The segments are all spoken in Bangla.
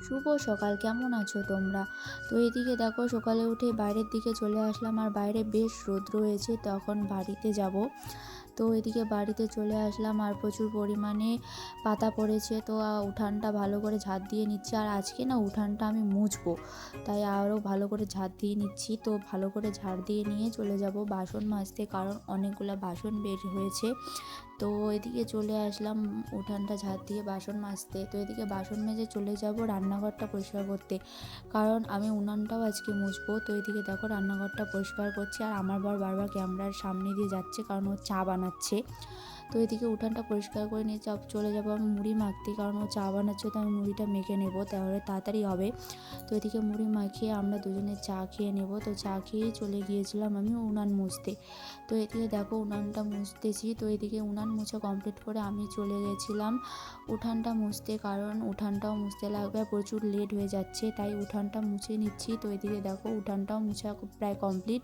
শুভ সকাল, কেমন আছো তোমরা? তো এদিকে দেখো সকালে উঠে বাইরের দিকে চলে আসলাম, আর বাইরে বেশ রৌদ্র হয়েছে, তখন বাড়িতে যাব। তো এদিকে বাড়িতে চলে আসলাম, আর প্রচুর পরিমাণে পাতা পড়েছে। তো উঠানটা ভালো করে ঝাঁট দিয়ে নিচ্ছি, আর আজকে না উঠানটা আমি মুছবো, তাই আরও ভালো করে ঝাঁট দিয়ে নিচ্ছি। তো ভালো করে ঝাড় দিয়ে নিয়ে চলে যাব বাসন মাজতে, কারণ অনেকগুলো বাসন বের হয়েছে। তো এদিকে চলে আসলাম উঠানটা ঝাঁট দিয়ে বাসন মাজতে। তো এদিকে বাসন মেজে চলে যাব রান্নাঘরটা পরিষ্কার করতে, কারণ আমি উনানটাও আজকে মুছবো। তো এদিকে দেখো রান্নাঘরটা পরিষ্কার করছি, আর আমার বর বারবার ক্যামেরার সামনে দিয়ে যাচ্ছে, কারণ ও চা বানাচ্ছে। তো এদিকে উঠানটা পরিষ্কার করে নিয়ে চলে যাবো আমি মুড়ি মাখতে, কারণ ও চা বানাচ্ছে, তো আমি মুড়িটা মেখে নেবো, তাহলে তাড়াতাড়ি হবে। তো এদিকে মুড়ি মাখিয়ে আমরা দুজনে চা খেয়ে নেব। তো চা খেয়েই চলে গিয়েছিলাম আমি উনান মুছতে। তো এদিকে দেখো উনানটা মুছতেছি। তো এদিকে উনান মুছা কমপ্লিট করে আমি চলে গেছিলাম উঠানটা মুছতে, কারণ উঠানটাও মুছতে লাগবে, প্রচুর লেট হয়ে যাচ্ছে, তাই উঠানটা মুছে নিচ্ছি। তো এদিকে দেখো উঠানটাও মুছা প্রায় কমপ্লিট।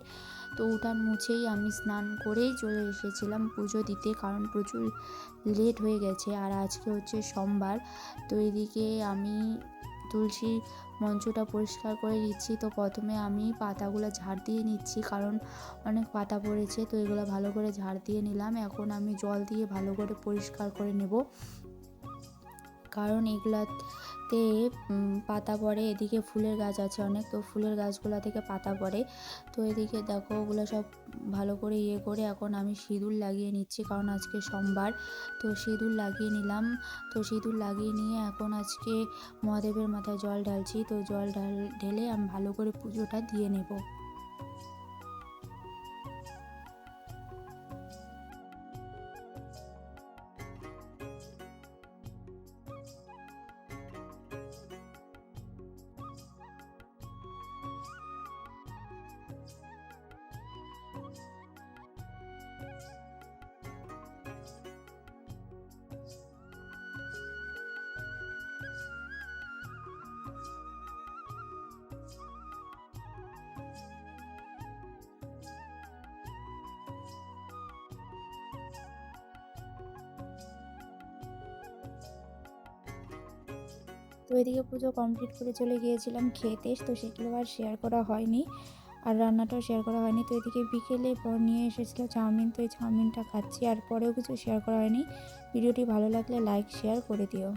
তো উঠান মুছেই আমি স্নান করেই চলে এসেছিলাম পুজো দিতে, কারণ প্রচুর লেট হয়ে গেছে, আর আজকে হচ্ছে সোমবার। তো এদিকে আমি তুলসী মঞ্চটা পরিষ্কার করে নিচ্ছি। তো প্রথমে আমি পাতাগুলো ঝাড় দিয়ে নিচ্ছি, কারণ অনেক পাতা পড়েছে। তো এগুলো ভালো করে ঝাড় দিয়ে নিলাম, এখন আমি জল দিয়ে ভালো করে পরিষ্কার করে নেব, কারণ এগুলাতে পাতা পড়ে। এদিকে ফুলের গাছ আছে অনেক, তো ফুলের গাছগুলো থেকে পাতা পড়ে। তো এদিকে দেখো ওগুলো সব ভালো করে করে এখন আমি সিঁদুর লাগিয়ে নিচ্ছি, কারণ আজকে সোমবার। তো সিঁদুর লাগিয়ে নিলাম। তো সিঁদুর লাগিয়ে নিয়ে এখন আজকে মহাদেবের মাথায় জল ঢালছি। তো জল ঢেলে আমি ভালো করে পুজোটা দিয়ে নেব। তো এদিকে পুজো কমপ্লিট করে চলে গিয়েছিলাম খেতে, তো সেগুলো আর শেয়ার করা হয়নি, আর রান্নাটাও শেয়ার করা হয়নি। তো এদিকে বিকেলে পর নিয়ে এসেছিলো চাউমিন, তো এই চাউমিনটা খাচ্ছি, আর পরেও কিছু শেয়ার করা হয়নি। ভিডিওটি ভালো লাগলে লাইক শেয়ার করে দিও।